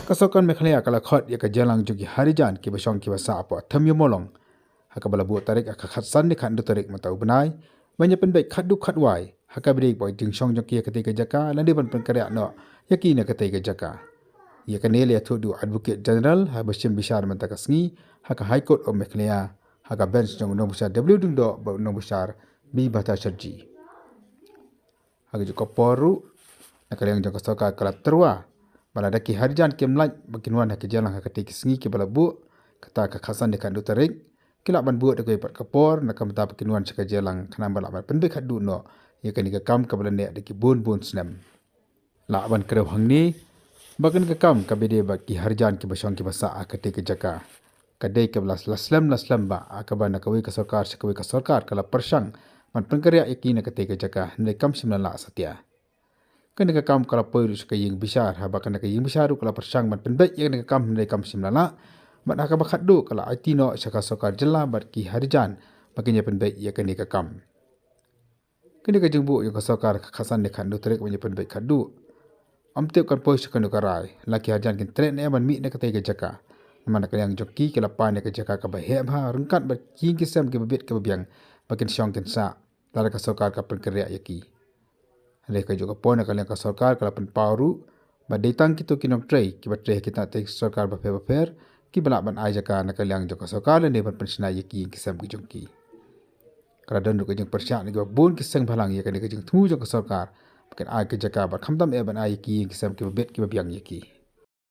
Kasokan Meghalaya kala khot ya ka jalang jugi harijan ki basong ki basa apo tham molong haka bala bu tarik aka khatsan ni khandu tarik matau benai banya pen baik khadu khatwai haka brik boy ting song joki ka ke jaka landi ban pen karya no yaki na ka ke jaka ya ka nele thodu advocate general ha bashim bishar mantakasngi haka high court of Meghalaya haka bench jong no busar w dung do no busar bi bata sharji haka joko poru nakaliang joko soka kala terwa bala daki harijan ke mlaj bakinwan haka jalang haka te kisngi ke bala bu kata ka khasan de kandu tarik kila ban bu de ko pat kapor na kam ta bakinwan chaka jalang khana bala ban penbe khadu no ye kani ka kam ka bala ne de ki bon bon snam la ban kre hangni bakan ka kam ka bede baki harijan ke basong ke basa aka te ke jaka kadai ke belas laslam ba aka ban ka wi ka sarkar kala persang man pengkarya yakina ka te ke jaka ne kam simla la satya kan ka kam kala poiru ka ying bisar ha bakan ka ying bisaru kala persang man penbe ye ka kam ne kam simlala man aka bakhaddu kala aitino saka sokar jella barki harijan bakinya penbe ye ka kam kini ka jingbu ye ka sokar khasan ne khandu trek banya penbe khaddu amte kan pois kan ka rai laki harijan kin tren ne ban mi ne ka te jaka man ka yang joki kala pa ne ka jaka ka ba he ha rungkat ba king kisam ke bebet ke biang bakin syong kin sa lara ka sokar ka penkarya yaki Leka juga pon kalian ka sarkar kala pen pauru ba detang kito kinong tray ki ba tray kita te sarkar ba fer ki bala ban aja ka na kalian joka sarkar ne ban pensna yeki kisam ki jongki kala dan ka jeng persya ne ba bon kisang balang ye ka ne ka jeng thu joka sarkar bakan ai ka jaka ba khamdam e ban ai ki kisam ki ba bet ki ba biang yeki